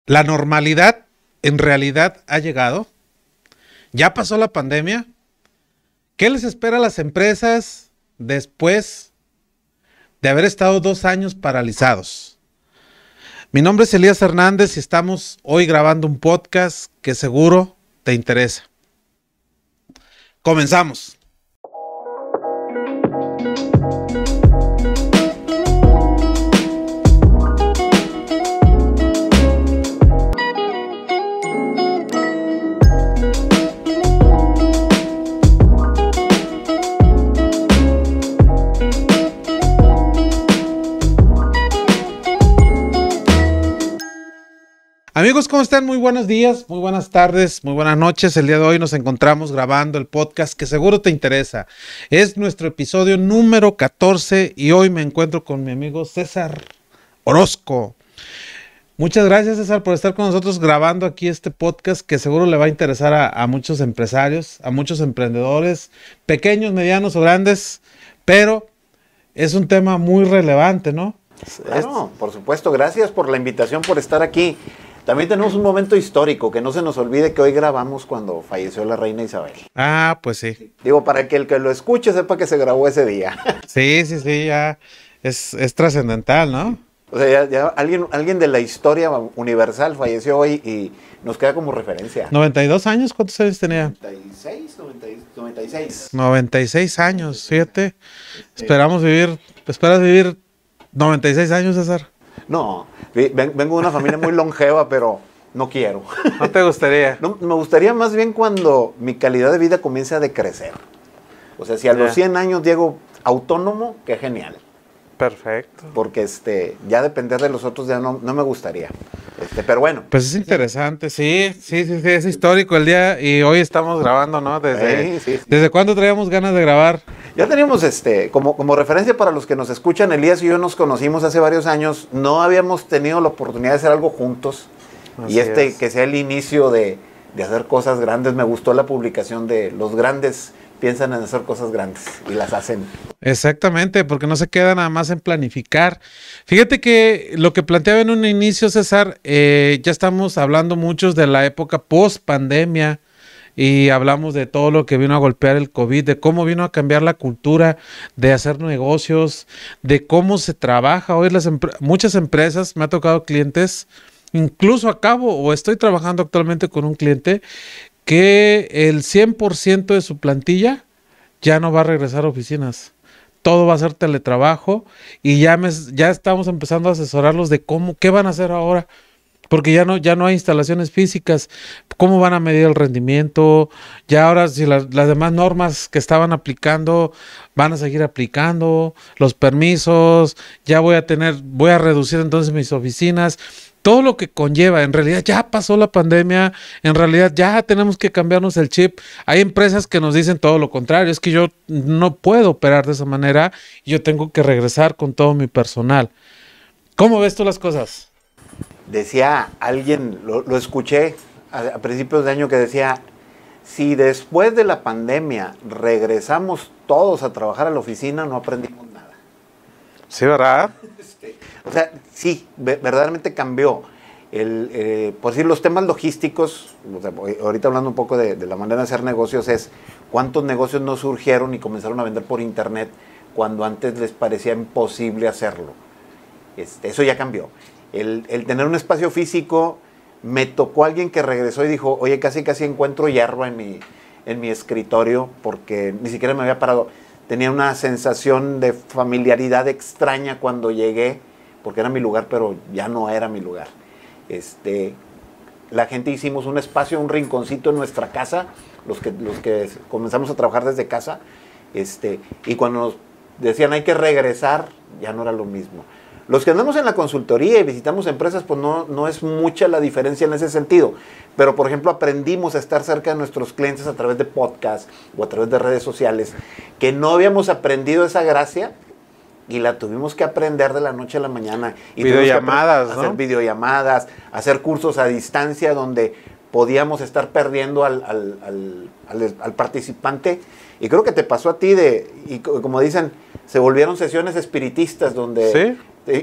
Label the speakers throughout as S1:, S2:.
S1: La normalidad en realidad ha llegado. Ya pasó la pandemia. ¿Qué les espera a las empresas después de haber estado 2 años paralizados? Mi nombre es Elías Hernández y estamos hoy grabando un podcast que seguro te interesa. Comenzamos. Amigos, ¿cómo están? Muy buenos días, muy buenas tardes, muy buenas noches. El día de hoy nos encontramos grabando el podcast que seguro te interesa. Es nuestro episodio número 14 y hoy me encuentro con mi amigo César Orozco. Muchas gracias, César, por estar con nosotros grabando aquí este podcast que seguro le va a interesar a muchos empresarios, a muchos emprendedores, pequeños, medianos o grandes, pero es un tema muy relevante, ¿no?
S2: Claro, por supuesto. Gracias por la invitación, por estar aquí. También tenemos un momento histórico, que no se nos olvide que hoy grabamos cuando falleció la reina Isabel.
S1: Ah, pues sí.
S2: Digo, para que el que lo escuche sepa que se grabó ese día.
S1: Sí, ya es trascendental, ¿no?
S2: O sea, ya alguien de la historia universal falleció hoy y nos queda como referencia.
S1: 92 años, ¿cuántos años tenía?
S2: 96.
S1: 96 años, fíjate. Esperas vivir 96 años, César.
S2: No, vengo de una familia muy longeva, pero no quiero.
S1: ¿No te gustaría?
S2: No, me gustaría más bien cuando mi calidad de vida comience a decrecer. O sea, si a los 100 años llego autónomo, qué genial.
S1: Perfecto.
S2: Porque ya depender de los otros ya no me gustaría. Pero bueno.
S1: Pues es interesante, sí, es histórico el día y hoy estamos grabando, ¿no? ¿Desde cuándo traíamos ganas de grabar?
S2: Ya teníamos, como referencia para los que nos escuchan, Elías y yo nos conocimos hace varios años, no habíamos tenido la oportunidad de hacer algo juntos. Así y que sea el inicio de hacer cosas grandes. Me gustó la publicación de los grandes piensan en hacer cosas grandes y las hacen.
S1: Exactamente, porque no se queda nada más en planificar. Fíjate que lo que planteaba en un inicio, César, ya estamos hablando muchos de la época post pandemia y hablamos de todo lo que vino a golpear el COVID, de cómo vino a cambiar la cultura de hacer negocios, de cómo se trabaja. Hoy muchas empresas, me ha tocado clientes, incluso acabo o estoy trabajando actualmente con un cliente que el 100% de su plantilla ya no va a regresar a oficinas. Todo va a ser teletrabajo y ya estamos empezando a asesorarlos de qué van a hacer ahora, porque ya no hay instalaciones físicas, cómo van a medir el rendimiento, ya ahora si las demás normas que estaban aplicando van a seguir aplicando, los permisos, ya voy a reducir entonces mis oficinas. Todo lo que conlleva, en realidad ya pasó la pandemia, en realidad ya tenemos que cambiarnos el chip. Hay empresas que nos dicen todo lo contrario, es que yo no puedo operar de esa manera, yo tengo que regresar con todo mi personal. ¿Cómo ves tú las cosas?
S2: Decía alguien, lo escuché a principios de año, que decía, si después de la pandemia regresamos todos a trabajar a la oficina, no aprendimos nada.
S1: Sí, ¿verdad?
S2: O sea, sí, verdaderamente cambió. Por decir, los temas logísticos, o sea, ahorita hablando un poco de la manera de hacer negocios, es cuántos negocios no surgieron y comenzaron a vender por internet cuando antes les parecía imposible hacerlo. Eso ya cambió. El tener un espacio físico, me tocó alguien que regresó y dijo, oye, casi encuentro hierba en mi escritorio porque ni siquiera me había parado. Tenía una sensación de familiaridad extraña cuando llegué, porque era mi lugar, pero ya no era mi lugar. La gente hicimos un espacio, un rinconcito en nuestra casa, los que comenzamos a trabajar desde casa, y cuando nos decían hay que regresar, ya no era lo mismo. Los que andamos en la consultoría y visitamos empresas, pues no es mucha la diferencia en ese sentido. Pero, por ejemplo, aprendimos a estar cerca de nuestros clientes a través de podcasts o a través de redes sociales, que no habíamos aprendido esa gracia y la tuvimos que aprender de la noche a la mañana. Y
S1: videollamadas, ¿no?
S2: Hacer videollamadas, hacer cursos a distancia donde podíamos estar perdiendo al participante. Y creo que te pasó a ti y como dicen, se volvieron sesiones espiritistas donde...
S1: ¿Sí?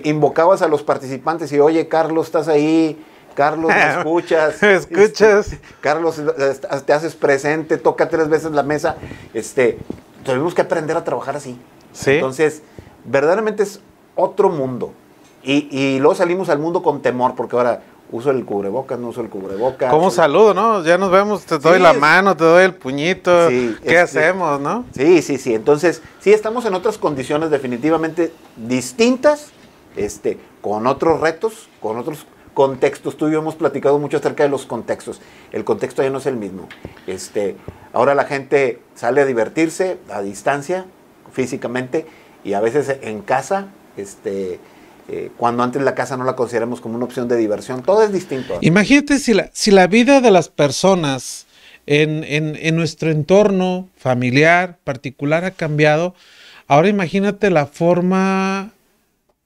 S2: Invocabas a los participantes y, oye, Carlos, ¿estás ahí? Carlos, ¿me escuchas?
S1: ¿Me escuchas?
S2: Carlos, te haces presente, toca 3 veces la mesa. Tenemos que aprender a trabajar así.
S1: Sí.
S2: Entonces, verdaderamente es otro mundo. Y luego salimos al mundo con temor, porque ahora uso el cubrebocas, no uso el cubrebocas.
S1: ¿Cómo saludo, no? Ya nos vemos, te doy la mano, te doy el puñito.
S2: Sí,
S1: ¿Qué hacemos, no?
S2: Sí. Entonces, sí, estamos en otras condiciones definitivamente distintas, con otros retos, con otros contextos. Tú y yo hemos platicado mucho acerca de los contextos. El contexto ya no es el mismo. Ahora la gente sale a divertirse a distancia, físicamente, y a veces en casa, cuando antes la casa no la consideramos como una opción de diversión. Todo es distinto.
S1: Imagínate si la vida de las personas en nuestro entorno familiar, particular, ha cambiado. Ahora imagínate la forma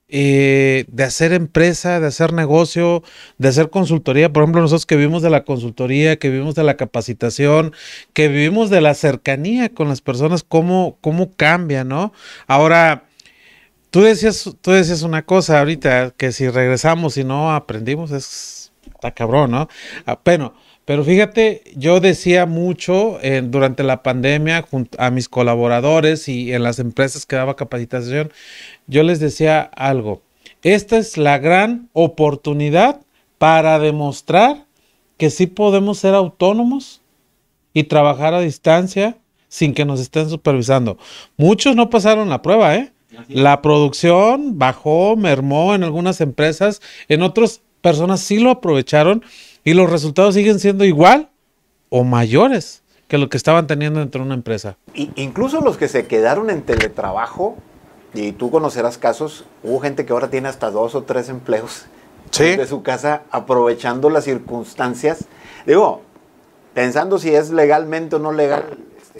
S1: de hacer empresa, de hacer negocio, de hacer consultoría. Por ejemplo, nosotros que vivimos de la consultoría, que vivimos de la capacitación, que vivimos de la cercanía con las personas, cómo cambia, ¿no? Ahora, tú decías una cosa ahorita, que si regresamos y no aprendimos, está cabrón, ¿no? Pero fíjate, yo decía mucho durante la pandemia junto a mis colaboradores y en las empresas que daba capacitación, yo les decía algo. Esta es la gran oportunidad para demostrar que sí podemos ser autónomos y trabajar a distancia sin que nos estén supervisando. Muchos no pasaron la prueba, ¿eh? La producción bajó, mermó en algunas empresas, en otras personas sí lo aprovecharon y los resultados siguen siendo igual o mayores que lo que estaban teniendo dentro de una empresa.
S2: Incluso los que se quedaron en teletrabajo, y tú conocerás casos, hubo gente que ahora tiene hasta 2 o 3 empleos de su casa aprovechando las circunstancias. Digo, pensando si es legalmente o no legal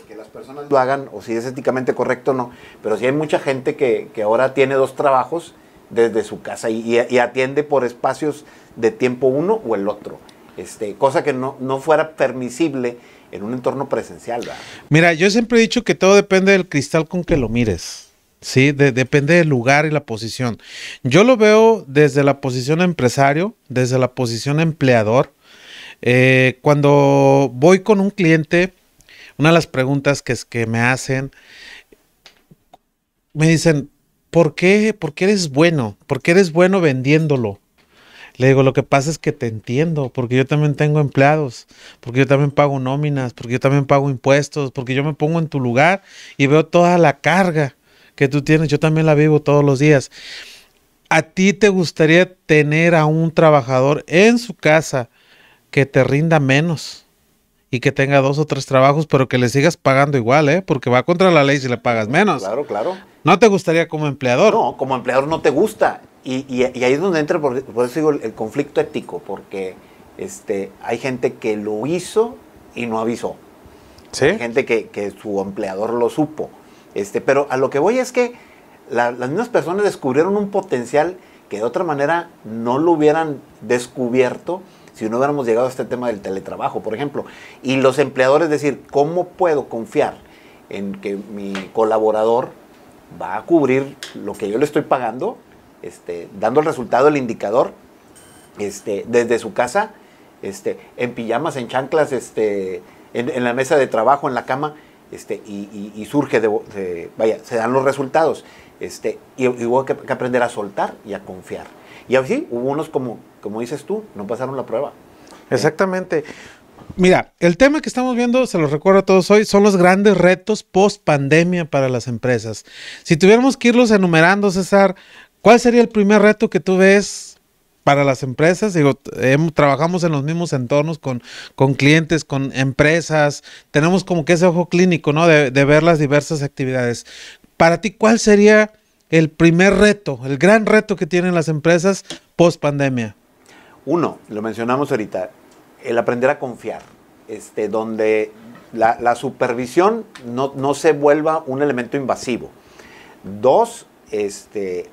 S2: que las personas lo hagan o si es éticamente correcto o no, pero sí hay mucha gente que ahora tiene 2 trabajos desde su casa y atiende por espacios de tiempo uno o el otro, cosa que no fuera permisible en un entorno presencial, ¿verdad?
S1: Mira, yo siempre he dicho que todo depende del cristal con que lo mires. Sí, depende del lugar y la posición. Yo lo veo desde la posición empresario, desde la posición empleador. Cuando voy con un cliente, una de las preguntas que me hacen, me dicen, ¿por qué eres bueno? ¿Por qué eres bueno vendiéndolo? Le digo, lo que pasa es que te entiendo, porque yo también tengo empleados, porque yo también pago nóminas, porque yo también pago impuestos, porque yo me pongo en tu lugar y veo toda la carga que tú tienes, yo también la vivo todos los días. ¿A ti te gustaría tener a un trabajador en su casa que te rinda menos y que tenga 2 o 3 trabajos, pero que le sigas pagando igual, porque va contra la ley si le pagas menos?
S2: Claro.
S1: ¿No te gustaría como empleador?
S2: No, como empleador no te gusta. Y ahí es donde entra, por eso digo, el conflicto ético, porque hay gente que lo hizo y no avisó.
S1: ¿Sí?
S2: Hay gente que su empleador lo supo. Pero a lo que voy es que las mismas personas descubrieron un potencial que de otra manera no lo hubieran descubierto si no hubiéramos llegado a este tema del teletrabajo, por ejemplo. Y los empleadores decir, ¿cómo puedo confiar en que mi colaborador va a cubrir lo que yo le estoy pagando, dando el resultado, el indicador, desde su casa, en pijamas, en chanclas, en la mesa de trabajo, en la cama, y surge se dan los resultados, y hubo que aprender a soltar y a confiar. Y así hubo unos, como dices tú, no pasaron la prueba.
S1: Exactamente. Mira, el tema que estamos viendo, se los recuerdo a todos hoy, son los grandes retos post pandemia para las empresas. Si tuviéramos que irlos enumerando, César, ¿cuál sería el primer reto que tú ves para las empresas? Digo, trabajamos en los mismos entornos con clientes, con empresas, tenemos como que ese ojo clínico, ¿no? De ver las diversas actividades. Para ti, ¿cuál sería el primer reto, el gran reto que tienen las empresas post pandemia?
S2: Uno, lo mencionamos ahorita, el aprender a confiar, donde la supervisión no se vuelva un elemento invasivo. 2,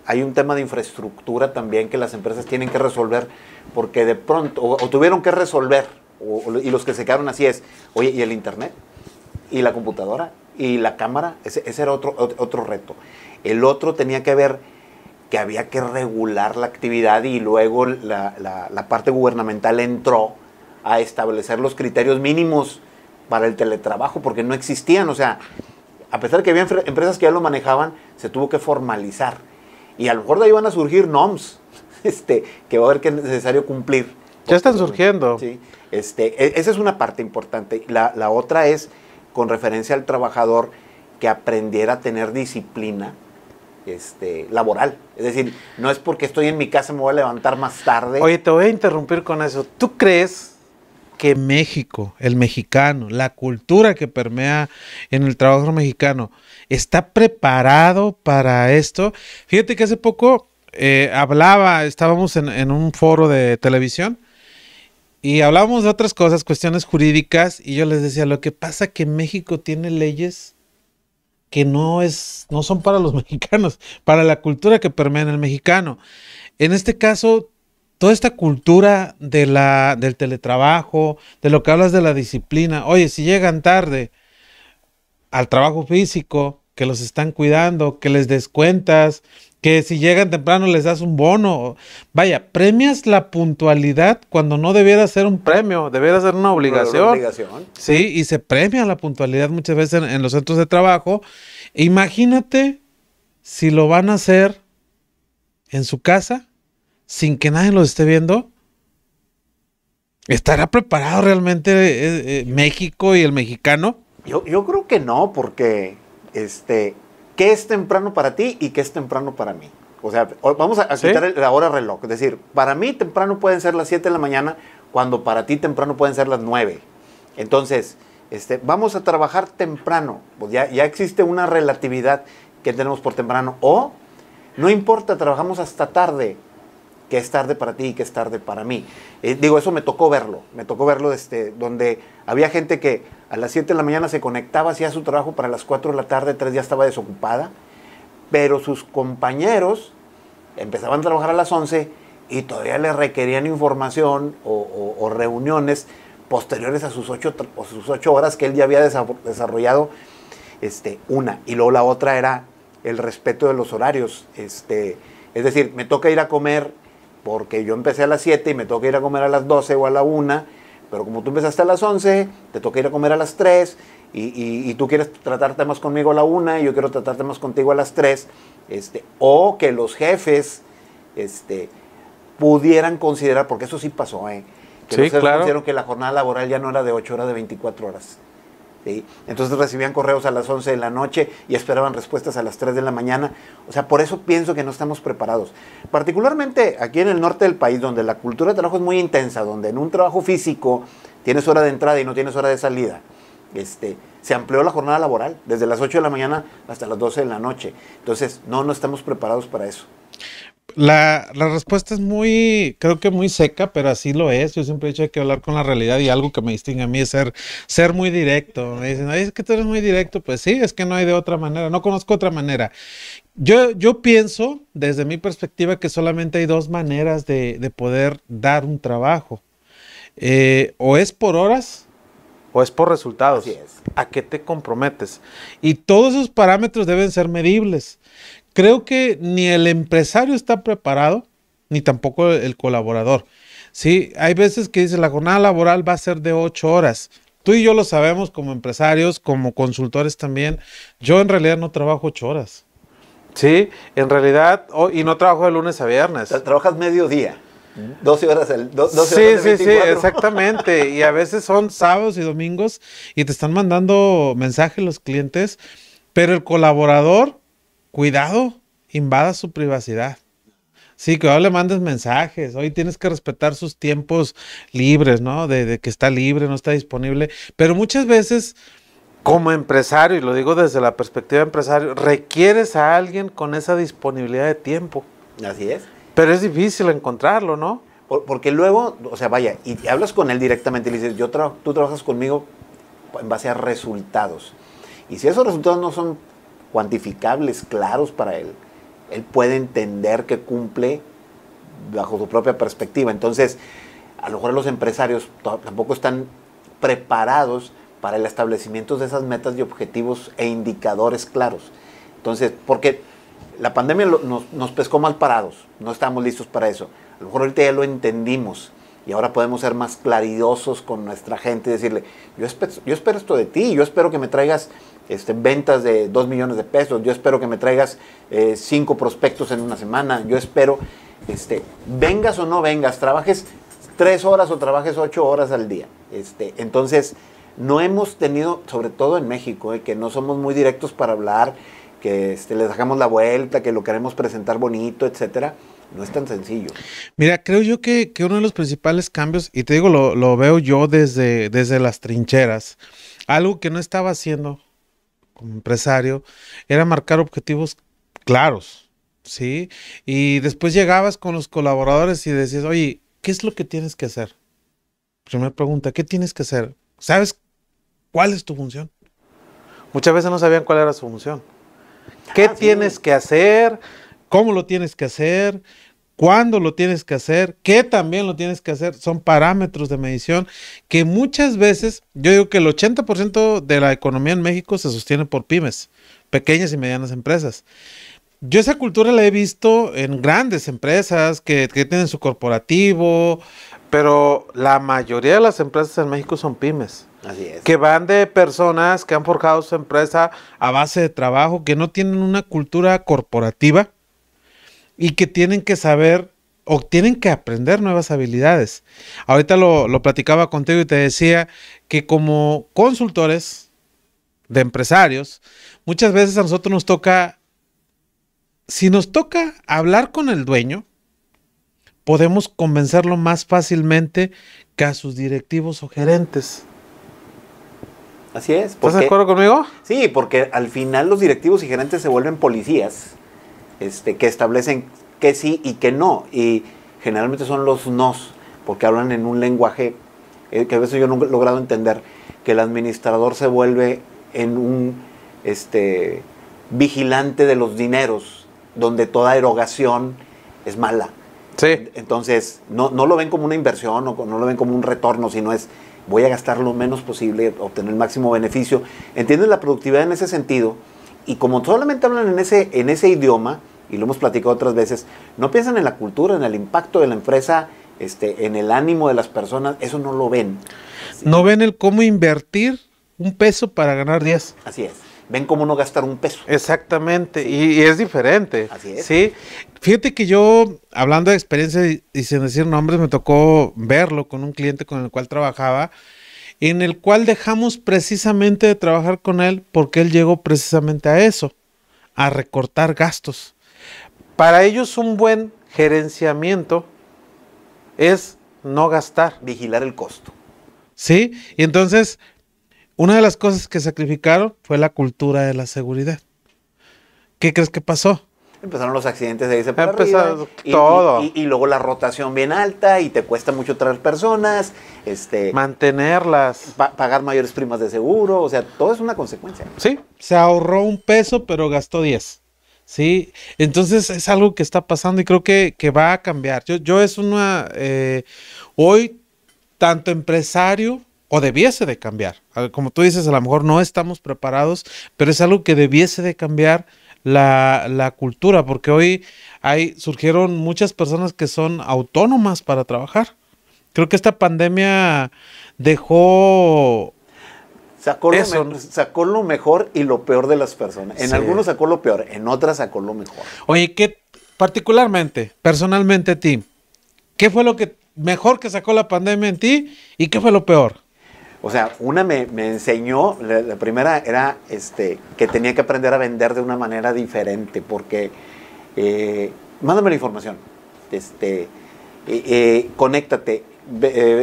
S2: hay un tema de infraestructura también que las empresas tienen que resolver, porque de pronto, o tuvieron que resolver, y los que se quedaron así es, oye, ¿y el internet? ¿Y la computadora? ¿Y la cámara? Ese era otro reto. El otro tenía que ver que había que regular la actividad y luego la parte gubernamental entró a establecer los criterios mínimos para el teletrabajo, porque no existían, o sea, a pesar de que había empresas que ya lo manejaban, se tuvo que formalizar. Y a lo mejor de ahí van a surgir NOMS, que va a haber que es necesario cumplir.
S1: Ya están surgiendo.
S2: Sí, esa es una parte importante. La otra es con referencia al trabajador que aprendiera a tener disciplina laboral. Es decir, no es porque estoy en mi casa me voy a levantar más tarde.
S1: Oye, te voy a interrumpir con eso. ¿Tú crees que México, el mexicano, la cultura que permea en el trabajo mexicano, está preparado para esto? Fíjate que hace poco estábamos en un foro de televisión y hablábamos de otras cosas, cuestiones jurídicas, y yo les decía, lo que pasa que México tiene leyes que no son para los mexicanos, para la cultura que permea en el mexicano. En este caso, toda esta cultura del teletrabajo, de lo que hablas de la disciplina, oye, si llegan tarde al trabajo físico, que los están cuidando, que les descuentas, que si llegan temprano les das un bono. Vaya, premias la puntualidad cuando no debiera ser un premio, debiera ser una obligación.
S2: Una obligación.
S1: Sí, y se premia la puntualidad muchas veces en los centros de trabajo. Imagínate si lo van a hacer en su casa, sin que nadie los esté viendo. ¿Estará preparado realmente México y el mexicano?
S2: Yo creo que no, porque ¿qué es temprano para ti y qué es temprano para mí? O sea, vamos a
S1: ¿Sí?
S2: quitar la hora reloj. Es decir, para mí temprano pueden ser las 7 de la mañana, cuando para ti temprano pueden ser las 9. Entonces, vamos a trabajar temprano. Pues ya existe una relatividad que tenemos por temprano. O, no importa, trabajamos hasta tarde. Que es tarde para ti y que es tarde para mí. Eso me tocó verlo donde había gente que a las 7 de la mañana se conectaba, hacía su trabajo para las 4 de la tarde, 3 ya estaba desocupada, pero sus compañeros empezaban a trabajar a las 11 y todavía le requerían información o reuniones posteriores a sus 8 horas que él ya había desarrollado, una. Y luego la otra era el respeto de los horarios. Es decir, me toca ir a comer porque yo empecé a las 7 y me toca ir a comer a las 12 o a la 1, pero como tú empezaste a las 11, te toca ir a comer a las 3 y tú quieres tratar temas conmigo a la 1 y yo quiero tratar temas contigo a las 3, o que los jefes pudieran considerar, porque eso sí pasó, que
S1: Sí,
S2: los jefes
S1: claro.
S2: consideraron que la jornada laboral ya no era de 8 horas, de 24 horas. ¿Sí? Entonces recibían correos a las 11 de la noche y esperaban respuestas a las 3 de la mañana. O sea, por eso pienso que no estamos preparados. Particularmente aquí en el norte del país, donde la cultura de trabajo es muy intensa, donde en un trabajo físico tienes hora de entrada y no tienes hora de salida. Se amplió la jornada laboral desde las 8 de la mañana hasta las 12 de la noche. Entonces, no estamos preparados para eso.
S1: La respuesta es creo que muy seca, pero así lo es. Yo siempre he dicho que hay que hablar con la realidad, y algo que me distingue a mí es ser muy directo. Me dicen, ay, es que tú eres muy directo. Pues sí, es que no hay de otra manera, no conozco otra manera. Yo pienso, desde mi perspectiva, que solamente hay dos maneras de poder dar un trabajo. O es por horas o es por resultados.
S2: Así es.
S1: ¿A qué te comprometes? Y todos esos parámetros deben ser medibles. Creo que ni el empresario está preparado, ni tampoco el colaborador. Sí, hay veces que dice la jornada laboral va a ser de 8 horas. Tú y yo lo sabemos como empresarios, como consultores también. Yo en realidad no trabajo 8 horas. Sí, en realidad, y no trabajo de lunes a viernes.
S2: Trabajas mediodía. 12 horas, 12 horas
S1: Sí,
S2: de
S1: sí,
S2: 24.
S1: exactamente. Y a veces son sábados y domingos y te están mandando mensajes los clientes, pero el colaborador, cuidado, invada su privacidad. Sí, que ahora le mandes mensajes. Hoy tienes que respetar sus tiempos libres, ¿no? De que está libre, no está disponible. Pero muchas veces, como empresario, y lo digo desde la perspectiva de empresario, requieres a alguien con esa disponibilidad de tiempo.
S2: Así es.
S1: Pero es difícil encontrarlo, ¿no?
S2: Porque luego, o sea, vaya, y hablas con él directamente y le dices, tú trabajas conmigo en base a resultados. Y si esos resultados no son cuantificables, claros para él puede entender que cumple bajo su propia perspectiva. Entonces, a lo mejor los empresarios tampoco están preparados para el establecimiento de esas metas y objetivos e indicadores claros. Entonces, porque la pandemia nos pescó mal parados, no estábamos listos para eso. A lo mejor ahorita ya lo entendimos y ahora podemos ser más claridosos con nuestra gente y decirle, yo espero esto de ti, yo espero que me traigas ventas de 2 millones de pesos, yo espero que me traigas 5 prospectos en una semana, yo espero, vengas o no vengas, trabajes 3 horas o trabajes 8 horas al día. Entonces, no hemos tenido, sobre todo en México, que no somos muy directos para hablar, que les dejamos la vuelta, que lo queremos presentar bonito, etcétera. No es tan sencillo.
S1: Mira, creo yo que uno de los principales cambios, y te digo, lo veo yo desde las trincheras, algo que no estaba haciendo como empresario, era marcar objetivos claros, ¿sí? Y después llegabas con los colaboradores y decías, oye, ¿qué es lo que tienes que hacer? Primera pregunta, ¿qué tienes que hacer? ¿Sabes cuál es tu función? Muchas veces no sabían cuál era su función. ¿Qué tienes que hacer? ¿Cómo lo tienes que hacer? ¿Cuándo lo tienes que hacer? ¿Qué también lo tienes que hacer? Son parámetros de medición que muchas veces, yo digo que el 80% de la economía en México se sostiene por pymes, pequeñas y medianas empresas. Yo esa cultura la he visto en grandes empresas que tienen su corporativo, pero la mayoría de las empresas en México son pymes.
S2: Así es.
S1: Que van de personas que han forjado su empresa a base de trabajo, que no tienen una cultura corporativa y que tienen que saber o tienen que aprender nuevas habilidades. Ahorita lo platicaba contigo y te decía que como consultores de empresarios, muchas veces a nosotros nos toca, si nos toca hablar con el dueño, podemos convencerlo más fácilmente que a sus directivos o gerentes.
S2: Así es.
S1: ¿Estás de acuerdo conmigo?
S2: Sí, porque al final los directivos y gerentes se vuelven policías, que establecen que sí y que no. Y generalmente son los nos, porque hablan en un lenguaje que a veces yo no he logrado entender, que el administrador se vuelve en un vigilante de los dineros, donde toda erogación es mala.
S1: Sí.
S2: Entonces, no lo ven como una inversión o no lo ven como un retorno, sino es, voy a gastar lo menos posible, obtener el máximo beneficio. ¿Entienden la productividad en ese sentido? Y como solamente hablan en ese idioma, y lo hemos platicado otras veces, no piensan en la cultura, en el impacto de la empresa, en el ánimo de las personas, eso no lo ven. ¿Sí?
S1: No ven el cómo invertir un peso para ganar 10.
S2: Así es. Ven cómo no gastar un peso.
S1: Exactamente, sí. Y es diferente.
S2: Así es.
S1: Sí. Fíjate que yo, hablando de experiencia y sin decir nombres, me tocó verlo con un cliente con el cual trabajaba, en el cual dejamos precisamente de trabajar con él porque él llegó precisamente a eso, a recortar gastos. Para ellos un buen gerenciamiento es no gastar.
S2: Vigilar el costo.
S1: Sí, y entonces una de las cosas que sacrificaron fue la cultura de la seguridad. ¿Qué crees que pasó?
S2: Empezaron los accidentes de irse para
S1: arriba,
S2: y,
S1: todo.
S2: Y luego la rotación bien alta y te cuesta mucho traer personas.
S1: Mantenerlas.
S2: Pagar mayores primas de seguro, o sea, todo es una consecuencia.
S1: Sí, se ahorró un peso, pero gastó 10. Sí, entonces es algo que está pasando y creo que va a cambiar. Yo es una, hoy, tanto empresario, o debiese de cambiar. Como tú dices, a lo mejor no estamos preparados, pero es algo que debiese de cambiar la cultura, porque hoy surgieron muchas personas que son autónomas para trabajar. Creo que esta pandemia dejó...
S2: Sacó lo mejor y lo peor de las personas. En algunos sacó lo peor, en otras sacó lo mejor.
S1: Oye, ¿qué particularmente, personalmente a ti, qué fue lo que mejor que sacó la pandemia en ti y qué fue lo peor?
S2: O sea, una me enseñó, la primera era que tenía que aprender a vender de una manera diferente, porque mándame la información, conéctate,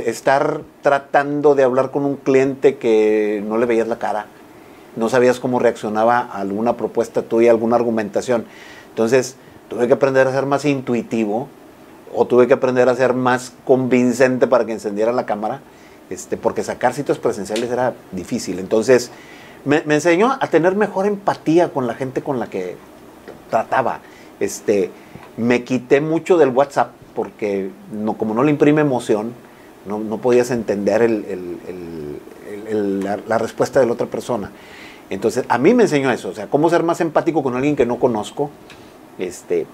S2: estar tratando de hablar con un cliente que no le veías la cara, no sabías cómo reaccionaba a alguna propuesta tuya, alguna argumentación. Entonces, tuve que aprender a ser más intuitivo, o tuve que aprender a ser más convincente para que encendiera la cámara, porque sacar sitios presenciales era difícil. Entonces, me enseñó a tener mejor empatía con la gente con la que trataba. Me quité mucho del WhatsApp, porque como no le imprime emoción, no podías entender la respuesta de la otra persona. Entonces, a mí me enseñó eso, o sea, cómo ser más empático con alguien que no conozco,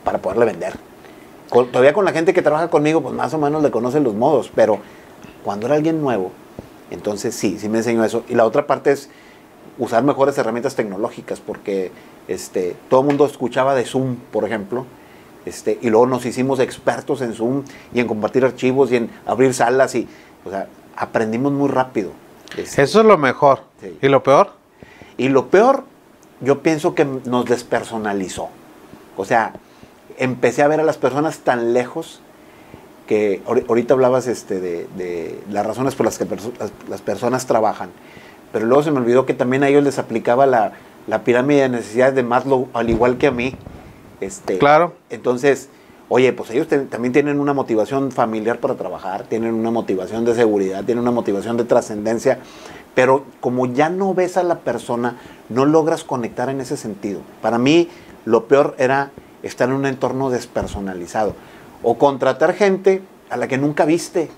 S2: para poderle vender. Todavía con la gente que trabaja conmigo, pues más o menos le conocen los modos, pero cuando era alguien nuevo, entonces sí me enseñó eso. Y la otra parte es usar mejores herramientas tecnológicas, porque todo el mundo escuchaba de Zoom, por ejemplo, y luego nos hicimos expertos en Zoom y en compartir archivos y en abrir salas, o sea, aprendimos muy rápido.
S1: Eso es lo mejor. Sí. ¿Y lo peor?
S2: Y lo peor, yo pienso que nos despersonalizó. O sea, empecé a ver a las personas tan lejos que ahorita hablabas de las razones por las que las personas trabajan, pero luego se me olvidó que también a ellos les aplicaba la pirámide de necesidades de Maslow, al igual que a mí.
S1: Claro.
S2: Entonces, oye, pues ellos también tienen una motivación familiar para trabajar, tienen una motivación de seguridad, tienen una motivación de trascendencia, pero como ya no ves a la persona, no logras conectar en ese sentido. Para mí, lo peor era estar en un entorno despersonalizado o contratar gente a la que nunca viste.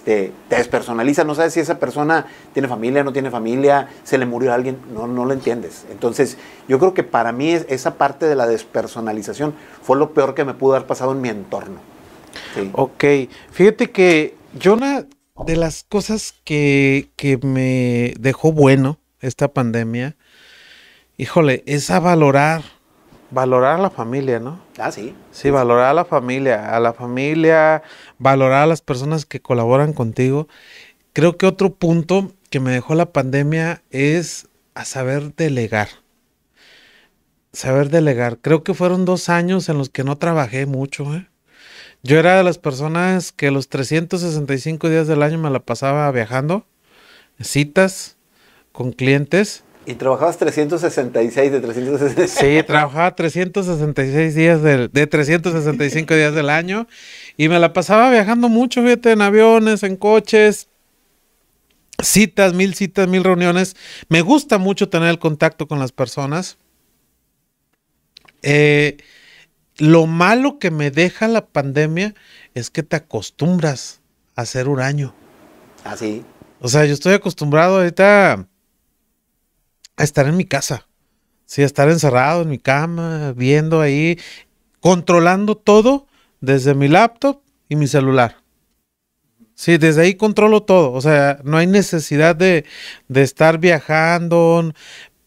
S2: Te despersonaliza, no sabes si esa persona tiene familia, no tiene familia, se le murió a alguien, no lo entiendes. Entonces, yo creo que para mí esa parte de la despersonalización fue lo peor que me pudo haber pasado en mi entorno. Sí.
S1: Ok, fíjate que yo una de las cosas que me dejó bueno esta pandemia, híjole, es a valorar a la familia, ¿no?
S2: Ah, sí.
S1: Sí, valorar a la familia, valorar a las personas que colaboran contigo. Creo que otro punto que me dejó la pandemia es a saber delegar. Saber delegar. Creo que fueron 2 años en los que no trabajé mucho, ¿eh? Yo era de las personas que los 365 días del año me la pasaba viajando, citas con clientes.
S2: ¿Y trabajabas 366 de 366?
S1: Sí, trabajaba 366 días de 365 días del año y me la pasaba viajando mucho, fíjate, en aviones, en coches, citas, 1000 reuniones. Me gusta mucho tener el contacto con las personas. Lo malo que me deja la pandemia es que te acostumbras a ser huraño.
S2: Ah, sí.
S1: O sea, yo estoy acostumbrado ahorita a estar en mi casa, sí, a estar encerrado en mi cama, viendo ahí, controlando todo desde mi laptop y mi celular. Sí, desde ahí controlo todo, o sea, no hay necesidad de estar viajando,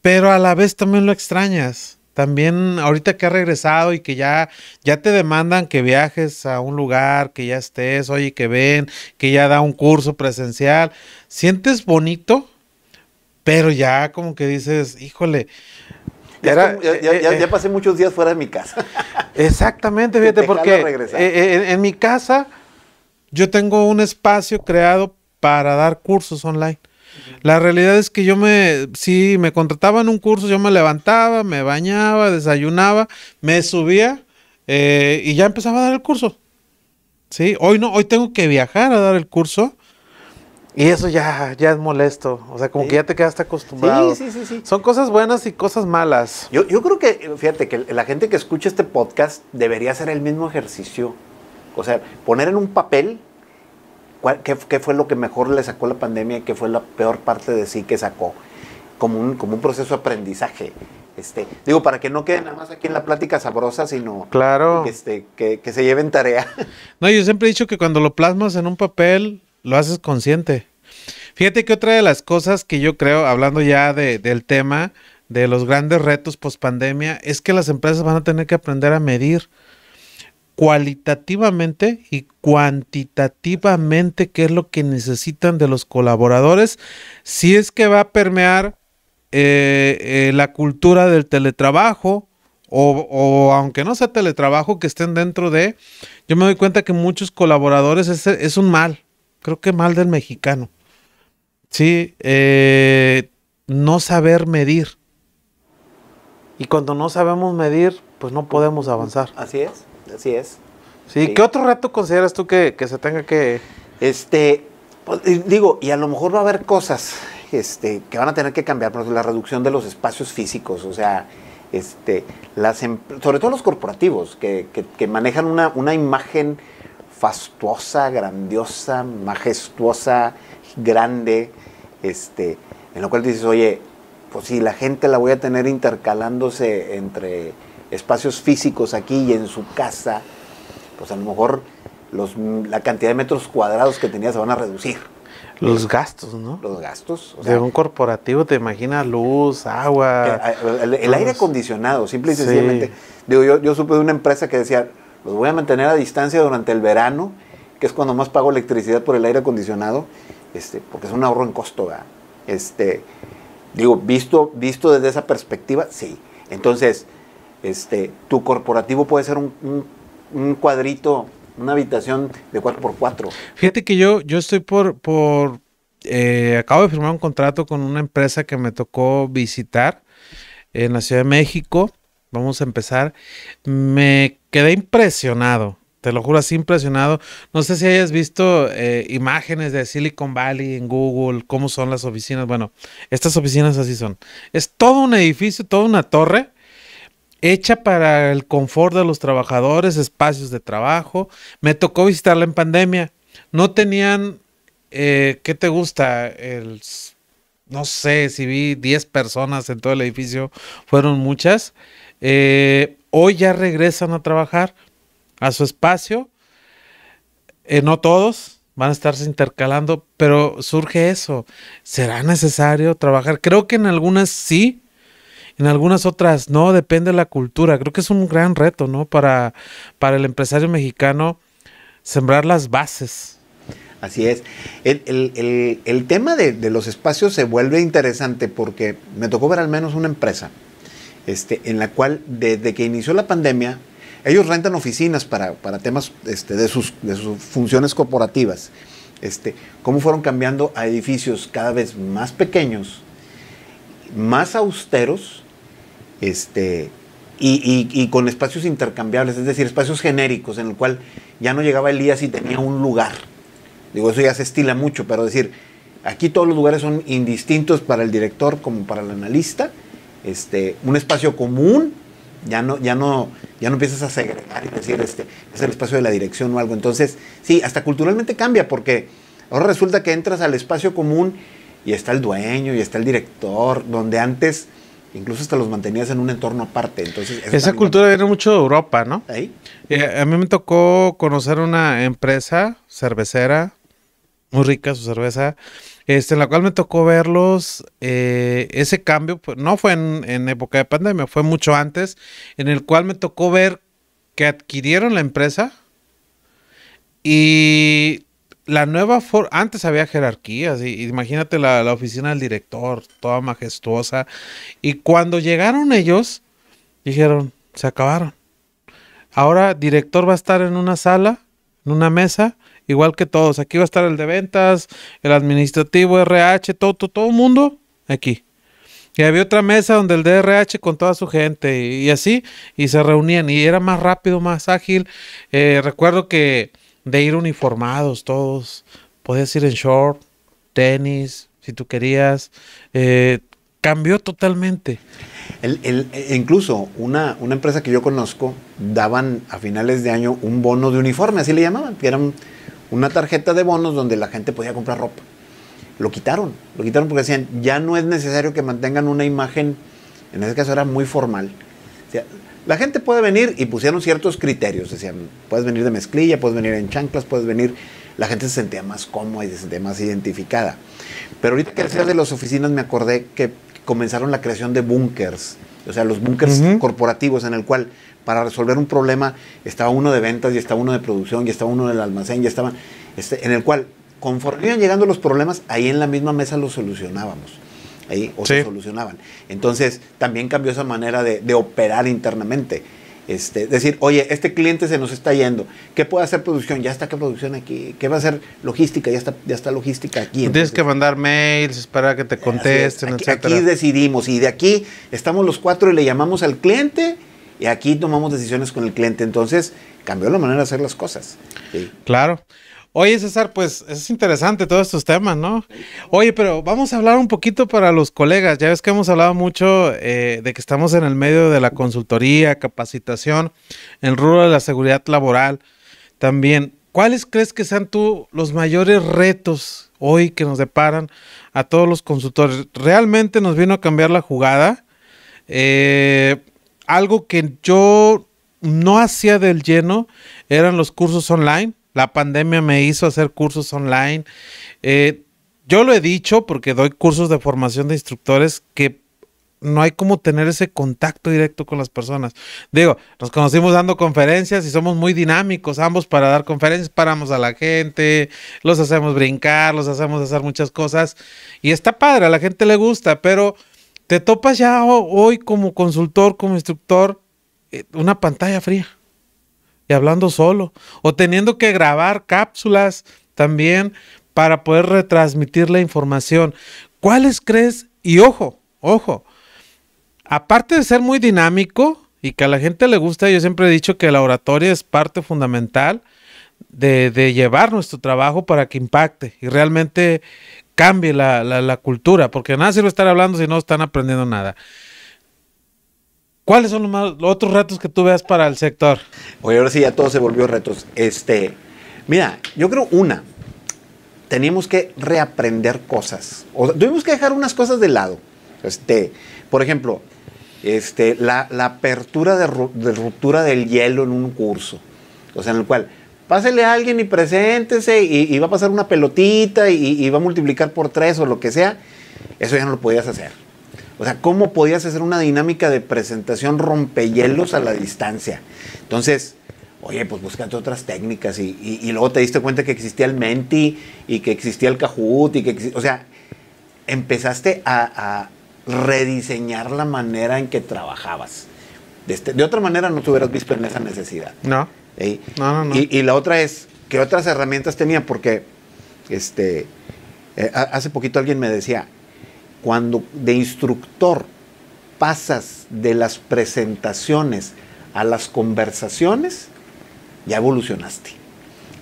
S1: pero a la vez también lo extrañas. También ahorita que has regresado y que ya te demandan que viajes a un lugar, que ya estés, oye, que ven, que ya da un curso presencial, sientes bonito, pero ya como que dices, híjole.
S2: Ya pasé muchos días fuera de mi casa.
S1: Exactamente, fíjate, porque en mi casa yo tengo un espacio creado para dar cursos online. La realidad es que si me contrataban un curso, yo me levantaba, me bañaba, desayunaba, me subía y ya empezaba a dar el curso. Sí, hoy no, hoy tengo que viajar a dar el curso. Y eso ya es molesto, o sea, como sí, que ya te quedaste acostumbrado.
S2: Sí.
S1: Son cosas buenas y cosas malas.
S2: Yo creo que, fíjate, que la gente que escucha este podcast debería hacer el mismo ejercicio. O sea, poner en un papel qué fue lo que mejor le sacó la pandemia y qué fue la peor parte de sí que sacó. Como un proceso de aprendizaje. Digo, para que no quede nada más aquí en la plática sabrosa, sino
S1: claro,
S2: que se lleven tarea.
S1: No, yo siempre he dicho que cuando lo plasmas en un papel, lo haces consciente. Fíjate que otra de las cosas que yo creo, hablando ya del tema de los grandes retos post-pandemia, es que las empresas van a tener que aprender a medir cualitativamente y cuantitativamente qué es lo que necesitan de los colaboradores, si es que va a permear la cultura del teletrabajo o aunque no sea teletrabajo, que estén dentro de. Yo me doy cuenta que muchos colaboradores es un mal. Creo que mal del mexicano. Sí, no saber medir. Y cuando no sabemos medir, pues no podemos avanzar.
S2: Así es.
S1: Sí, ¿qué otro reto consideras tú que se tenga que...?
S2: Pues, digo, y a lo mejor va a haber cosas que van a tener que cambiar, por ejemplo, la reducción de los espacios físicos, o sea, sobre todo los corporativos, que manejan una imagen fastuosa, grandiosa, majestuosa, grande, en lo cual dices, oye, pues si la gente la voy a tener intercalándose entre espacios físicos aquí y en su casa, pues a lo mejor la cantidad de metros cuadrados que tenía se van a reducir.
S1: Los gastos, ¿no?
S2: Los gastos. O
S1: de
S2: sea,
S1: un corporativo te imaginas luz, agua.
S2: el aire acondicionado, simple y sencillamente. Digo, yo supe de una empresa que decía, los voy a mantener a distancia durante el verano, que es cuando más pago electricidad por el aire acondicionado, porque es un ahorro en costo, ¿verdad? Digo, visto desde esa perspectiva, sí. Entonces, tu corporativo puede ser un cuadrito, una habitación de 4x4.
S1: Fíjate que yo estoy acabo de firmar un contrato con una empresa que me tocó visitar en la Ciudad de México. Vamos a empezar. Me quedé impresionado, te lo juro, así impresionado. No sé si hayas visto imágenes de Silicon Valley en Google, cómo son las oficinas. Bueno, estas oficinas así son. Es todo un edificio, toda una torre hecha para el confort de los trabajadores, espacios de trabajo. Me tocó visitarla en pandemia. No tenían, ¿qué te gusta? No sé si vi 10 personas en todo el edificio, fueron muchas. Hoy ya regresan a trabajar a su espacio. No todos van a estarse intercalando, pero surge eso. ¿Será necesario trabajar? Creo que en algunas sí. En algunas otras no, depende de la cultura. Creo que es un gran reto, ¿no? Para el empresario mexicano sembrar las bases.
S2: Así es. El tema de los espacios se vuelve interesante porque me tocó ver al menos una empresa en la cual desde que inició la pandemia, ellos rentan oficinas para temas de sus funciones corporativas. Cómo fueron cambiando a edificios cada vez más pequeños, más austeros, y con espacios intercambiables, es decir, espacios genéricos en el cual ya no llegaba Elías y tenía un lugar. Digo, eso ya se estila mucho, pero decir, aquí todos los lugares son indistintos para el director como para el analista. Un espacio común, ya no empiezas a segregar y decir, es el espacio de la dirección o algo. Entonces, sí, hasta culturalmente cambia, porque ahora resulta que entras al espacio común y está el dueño y está el director, donde antes incluso hasta los mantenías en un entorno aparte. Entonces,
S1: esa cultura viene mucho de Europa, ¿no?
S2: ¿Ahí?
S1: A mí me tocó conocer una empresa cervecera, muy rica su cerveza, en la cual me tocó verlos, ese cambio, no fue en época de pandemia, fue mucho antes, en el cual me tocó ver que adquirieron la empresa y la nueva forma, antes había jerarquías, y imagínate la oficina del director, toda majestuosa, y cuando llegaron ellos, dijeron, se acabaron. Ahora director va a estar en una sala, en una mesa, igual que todos. Aquí va a estar el de ventas, el administrativo, RH, todo el mundo aquí. Y había otra mesa donde el de RH con toda su gente, y así, y se reunían, y era más rápido, más ágil. Recuerdo que de ir uniformados todos, podías ir en short, tenis, si tú querías, cambió totalmente.
S2: Incluso una empresa que yo conozco daban a finales de año un bono de uniforme, así le llamaban, que era una tarjeta de bonos donde la gente podía comprar ropa. Lo quitaron porque decían, ya no es necesario que mantengan una imagen, en ese caso era muy formal. O sea, la gente puede venir, y pusieron ciertos criterios, decían, puedes venir de mezclilla, puedes venir en chanclas, puedes venir, la gente se sentía más cómoda y se sentía más identificada. Pero ahorita que decías de las oficinas me acordé que comenzaron la creación de búnkers, o sea, los búnkers corporativos en el cual para resolver un problema estaba uno de ventas y estaba uno de producción y estaba uno del almacén y estaba, en el cual conforme iban llegando los problemas, ahí en la misma mesa los solucionábamos. Se solucionaban. Entonces, también cambió esa manera de operar internamente. Decir, oye, este cliente se nos está yendo. ¿Qué puede hacer producción? Ya está, ¿qué producción aquí? ¿Qué va a hacer logística? Ya está logística aquí. Entonces,
S1: tienes que mandar mails, esperar a que te contesten, etcétera.
S2: Aquí decidimos, y de aquí estamos los cuatro y le llamamos al cliente, y aquí tomamos decisiones con el cliente. Entonces, cambió la manera de hacer las cosas. Sí.
S1: Claro. Oye, César, pues es interesante todos estos temas, ¿no? Oye, pero vamos a hablar un poquito para los colegas. Ya ves que hemos hablado mucho de que estamos en el medio de la consultoría, capacitación, en el rubro de la seguridad laboral también. ¿Cuáles crees que sean tú los mayores retos hoy que nos deparan a todos los consultores? ¿Realmente nos vino a cambiar la jugada? algo que yo no hacía del lleno eran los cursos online. La pandemia me hizo hacer cursos online. Yo lo he dicho porque doy cursos de formación de instructores que no hay como tener ese contacto directo con las personas. Digo, nos conocimos dando conferencias y somos muy dinámicos ambos para dar conferencias, paramos a la gente, los hacemos brincar, los hacemos hacer muchas cosas y está padre, a la gente le gusta, pero te topas ya hoy como consultor, como instructor, una pantalla fría y hablando solo o teniendo que grabar cápsulas también para poder retransmitir la información. ¿Cuáles crees? Y ojo, aparte de ser muy dinámico y que a la gente le gusta, yo siempre he dicho que la oratoria es parte fundamental de llevar nuestro trabajo para que impacte y realmente cambie la cultura, porque nada sirve estar hablando si no están aprendiendo nada. ¿Cuáles son los otros retos que tú veas para el sector?
S2: Oye, ahora sí ya todo se volvió retos. Mira, yo creo teníamos que reaprender cosas. O sea, tuvimos que dejar unas cosas de lado. Por ejemplo, la apertura de ruptura del hielo en un curso. O sea, en el cual pásele a alguien y preséntese y va a pasar una pelotita y va a multiplicar por 3 o lo que sea. Eso ya no lo podías hacer. O sea, ¿cómo podías hacer una dinámica de presentación rompehielos a la distancia? Entonces, oye, pues búscate otras técnicas y luego te diste cuenta que existía el Menti y que existía el Kahoot o sea, empezaste a rediseñar la manera en que trabajabas. De otra manera no te hubieras visto en esa necesidad.
S1: No.
S2: ¿Sí?
S1: No.
S2: Y la otra es, ¿qué otras herramientas tenía? Porque hace poquito alguien me decía, cuando de instructor pasas de las presentaciones a las conversaciones, ya evolucionaste.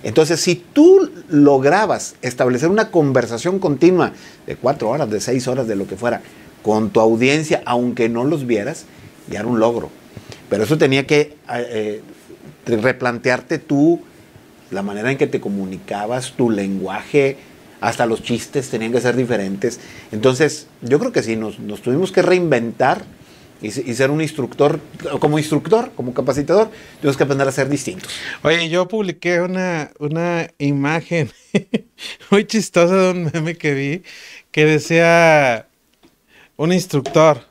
S2: Entonces, si tú lograbas establecer una conversación continua de 4 horas, de 6 horas, de lo que fuera, con tu audiencia, aunque no los vieras, ya era un logro. Pero eso tenía que replantearte tú la manera en que te comunicabas, tu lenguaje, hasta los chistes tenían que ser diferentes. Entonces, yo creo que sí, nos tuvimos que reinventar y ser un instructor, como capacitador, tuvimos que aprender a ser distintos.
S1: Oye, yo publiqué una imagen muy chistosa de un meme que vi que decía un instructor,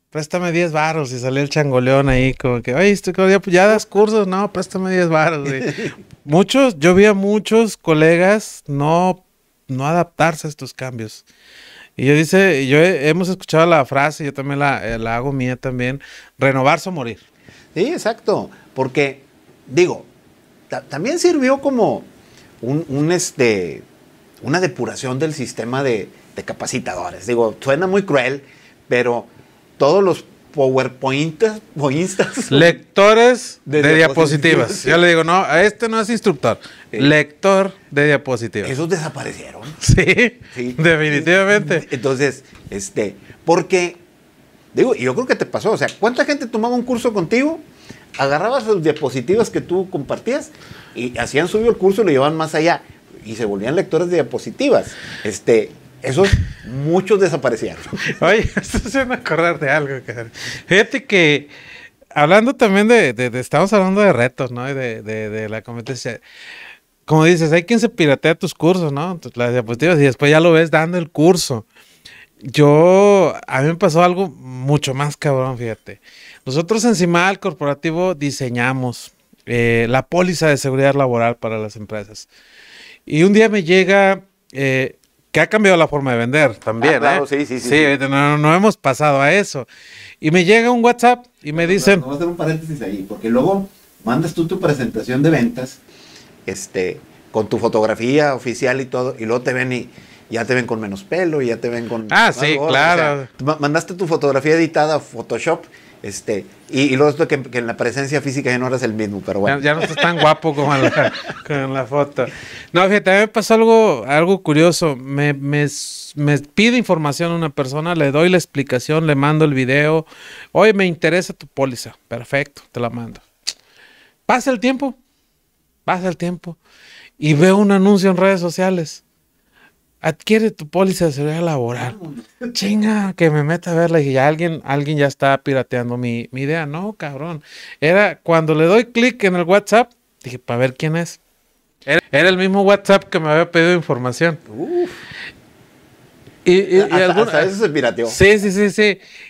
S1: préstame 10 varos, y salía el changoleón ahí como que, oye, ya das cursos, no, préstame 10 varos. Yo vi a muchos colegas no adaptarse a estos cambios. Y hemos escuchado la frase, yo también la hago mía también, renovarse o morir.
S2: Sí, exacto, porque, digo, también sirvió como una depuración del sistema de capacitadores. Digo, suena muy cruel, pero todos los PowerPointistas,
S1: lectores de diapositivas. Sí. Yo le digo, no, no es instructor, lector de diapositivas.
S2: Esos desaparecieron.
S1: Sí, definitivamente.
S2: Entonces, porque, digo, y yo creo que te pasó, o sea, ¿cuánta gente tomaba un curso contigo? Agarrabas las diapositivas que tú compartías y hacían suyo el curso y lo llevaban más allá y se volvían lectores de diapositivas. Esos muchos desaparecieron.
S1: Oye, esto se me acordar de algo, cara. Fíjate que hablando también estamos hablando de retos, ¿no? Y de la competencia. Como dices, hay quien se piratea tus cursos, ¿no? Las diapositivas y después ya lo ves dando el curso. A mí me pasó algo mucho más cabrón, fíjate. Nosotros en CIMAL Corporativo diseñamos la póliza de seguridad laboral para las empresas. Y un día me llega... que ha cambiado la forma de vender también,
S2: claro, sí.
S1: No hemos pasado a eso. Y me llega un WhatsApp y me dicen...
S2: Vamos a hacer un paréntesis ahí, porque luego mandas tú tu presentación de ventas, con tu fotografía oficial y todo, y luego te ven y ya te ven con menos pelo, y ya te ven con...
S1: sí, claro.
S2: O sea, mandaste tu fotografía editada a Photoshop, y luego esto que en la presencia física ya no eres el mismo, pero bueno.
S1: Ya no estás tan guapo como en la foto. No, fíjate, a mí me pasó algo curioso. Me pide información una persona, le doy la explicación, le mando el video. Oye, me interesa tu póliza. Perfecto, te la mando. Pasa el tiempo y veo un anuncio en redes sociales. adquiere tu póliza de seguridad laboral. Chinga, que me meta a verla y ya alguien ya está pirateando mi idea. No, cabrón. Era cuando le doy clic en el WhatsApp, dije, para ver quién es. Era el mismo WhatsApp que me había pedido información.
S2: Uf.
S1: Y
S2: Hasta eso se pirateó.
S1: Sí.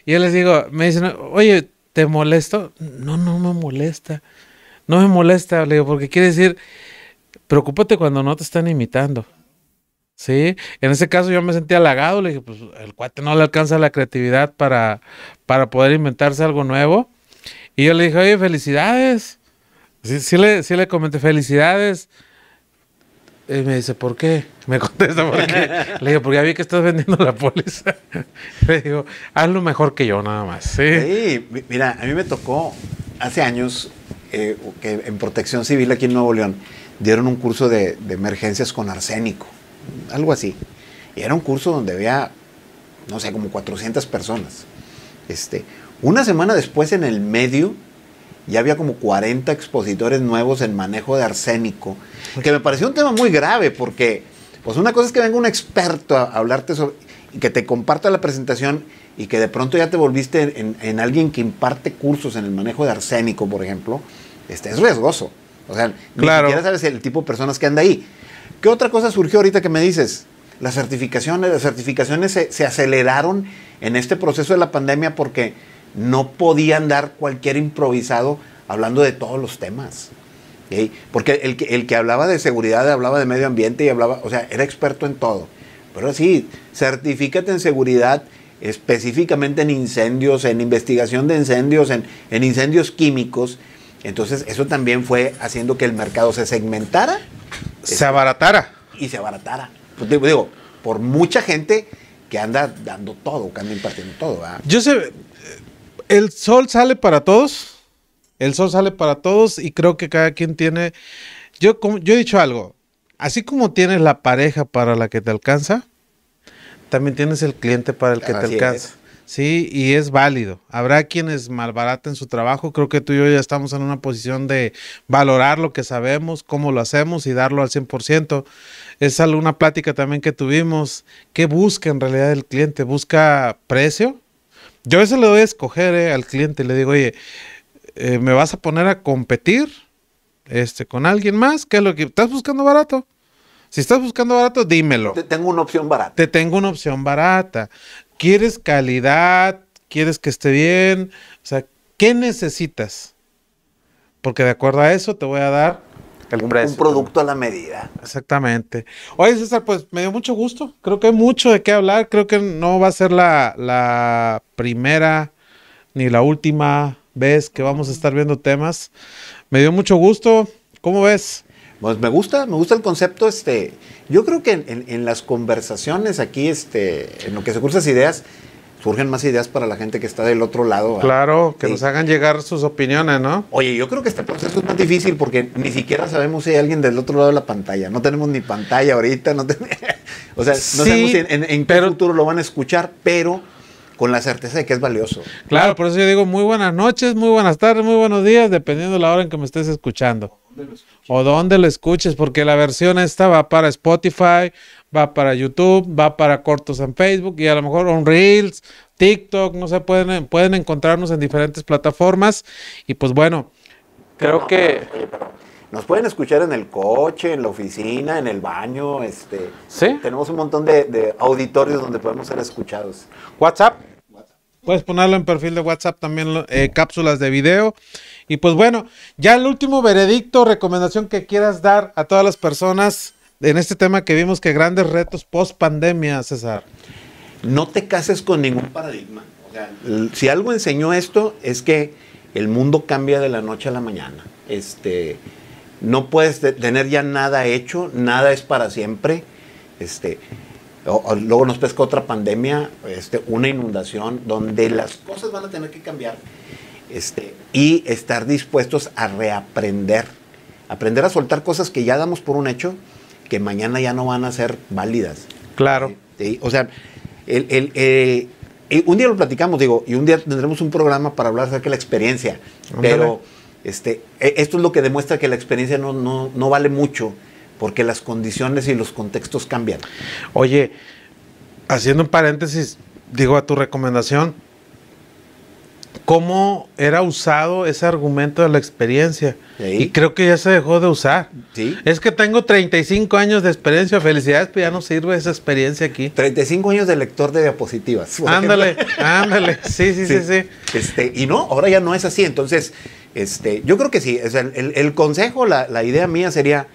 S1: Y yo les digo, me dicen, oye, ¿te molesto? No, no me molesta. No me molesta, le digo, porque quiere decir, preocúpate cuando no te están imitando. Sí, en ese caso yo me sentí halagado, le dije, pues el cuate no le alcanza la creatividad para poder inventarse algo nuevo. Y yo le dije, oye, felicidades. Sí le comenté, felicidades. Y me dice, ¿por qué? Me contesta, ¿por qué? Le digo, porque ya vi que estás vendiendo la póliza. Le digo, hazlo mejor que yo, nada más.
S2: Sí, mira, a mí me tocó hace años que en Protección Civil aquí en Nuevo León dieron un curso de emergencias con arsénico, algo así. Y era un curso donde había, no sé, como 400 personas. Una semana después, en el medio, ya había como 40 expositores nuevos en manejo de arsénico, que me pareció un tema muy grave, porque pues una cosa es que venga un experto a hablarte sobre, y que te comparta la presentación, y que de pronto ya te volviste en alguien que imparte cursos en el manejo de arsénico, por ejemplo. Es riesgoso. O sea,
S1: claro,
S2: ni siquiera sabes el tipo de personas que anda ahí. ¿Qué otra cosa surgió ahorita que me dices? Las certificaciones se aceleraron en este proceso de la pandemia porque no podían dar cualquier improvisado hablando de todos los temas. ¿Sí? Porque el que hablaba de seguridad, hablaba de medio ambiente y hablaba, o sea, era experto en todo. Pero sí, certifícate en seguridad, específicamente en incendios, en investigación de incendios, en incendios químicos. Entonces, eso también fue haciendo que el mercado se segmentara.
S1: Se abaratara.
S2: Y se abaratara. Pues digo, por mucha gente que anda dando todo, que anda impartiendo todo. ¿Verdad?
S1: Yo sé, el sol sale para todos. El sol sale para todos y creo que cada quien tiene... Yo he dicho algo. Así como tienes la pareja para la que te alcanza, también tienes el cliente para el que te alcanza. Sí, y es válido. Habrá quienes malbaraten su trabajo. Creo que tú y yo ya estamos en una posición de valorar lo que sabemos, cómo lo hacemos y darlo al 100%. Es alguna plática también que tuvimos. ¿Qué busca en realidad el cliente? ¿Busca precio? Yo a veces le doy a escoger al cliente. Le digo, oye, ¿me vas a poner a competir con alguien más? ¿Qué es lo que estás buscando barato? Si estás buscando barato, dímelo.
S2: Te tengo una opción barata.
S1: Te tengo una opción barata. ¿Quieres calidad? ¿Quieres que esté bien? O sea, ¿qué necesitas? Porque de acuerdo a eso te voy a dar el precio.
S2: Un producto a la medida.
S1: Exactamente. Oye, César, pues me dio mucho gusto. Creo que hay mucho de qué hablar. Creo que no va a ser la primera ni la última vez que vamos a estar viendo temas. Me dio mucho gusto. ¿Cómo ves?
S2: Pues me gusta el concepto. Yo creo que en las conversaciones aquí, en lo que se cursan ideas, surgen más ideas para la gente que está del otro lado. ¿Verdad?
S1: Claro, que nos hagan llegar sus opiniones, ¿no?
S2: Oye, yo creo que este proceso es más difícil porque ni siquiera sabemos si hay alguien del otro lado de la pantalla. No tenemos ni pantalla ahorita. O sea, no sabemos en qué futuro lo van a escuchar, pero con la certeza de que es valioso.
S1: Claro, por eso yo digo muy buenas noches, muy buenas tardes, muy buenos días, dependiendo de la hora en que me estés escuchando. O dónde lo escuches, porque la versión esta va para Spotify, va para YouTube, va para cortos en Facebook y a lo mejor on Reels, TikTok, no sé, pueden encontrarnos en diferentes plataformas. Y pues bueno, creo que...
S2: Nos pueden escuchar en el coche, en la oficina, en el baño.
S1: ¿Sí?
S2: Tenemos un montón de auditorios donde podemos ser escuchados.
S1: WhatsApp. Puedes ponerlo en perfil de WhatsApp también, cápsulas de video. Y pues bueno, ya el último veredicto, recomendación que quieras dar a todas las personas en este tema que vimos, que grandes retos post pandemia, César.
S2: No te cases con ningún paradigma. O sea, si algo enseñó esto es que el mundo cambia de la noche a la mañana. No puedes tener ya nada hecho, nada es para siempre. Luego nos pesca otra pandemia, una inundación, donde las cosas van a tener que cambiar. Y estar dispuestos a reaprender. Aprender a soltar cosas que ya damos por un hecho, que mañana ya no van a ser válidas.
S1: Claro.
S2: ¿Sí? O sea, un día lo platicamos, digo, y un día tendremos un programa para hablar acerca de la experiencia. Pero esto es lo que demuestra que la experiencia no vale mucho, porque las condiciones y los contextos cambian.
S1: Oye, haciendo un paréntesis, digo a tu recomendación, ¿cómo era usado ese argumento de la experiencia?
S2: ¿Sí?
S1: Y creo que ya se dejó de usar.
S2: ¿Sí?
S1: Es que tengo 35 años de experiencia, felicidades, pero ya no sirve esa experiencia aquí.
S2: 35 años de lector de diapositivas.
S1: Ándale, ándale, sí.
S2: Y no, ahora ya no es así. Entonces, yo creo que sí. O sea, el consejo, la idea mía sería,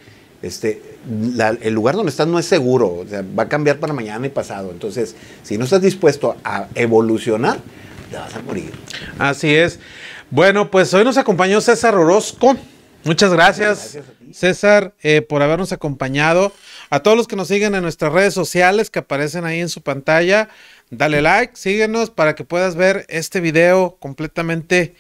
S2: el lugar donde estás no es seguro. O sea, va a cambiar para mañana y pasado. Entonces, si no estás dispuesto a evolucionar, te vas a morir.
S1: Así es. Bueno, pues hoy nos acompañó César Orozco. Muchas gracias, César, por habernos acompañado. A todos los que nos siguen en nuestras redes sociales que aparecen ahí en su pantalla, dale like, síguenos para que puedas ver este video completamente,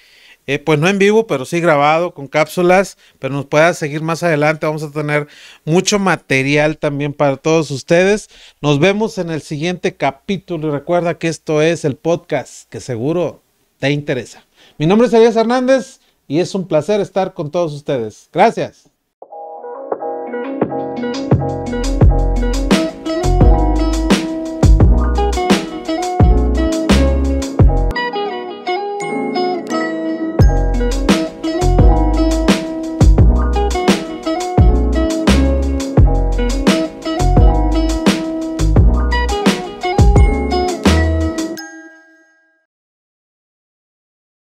S1: pues no en vivo, pero sí grabado con cápsulas, pero nos puedas seguir más adelante. Vamos a tener mucho material también para todos ustedes. Nos vemos en el siguiente capítulo y recuerda que esto es el podcast que seguro te interesa. Mi nombre es Elías Hernández y es un placer estar con todos ustedes. Gracias.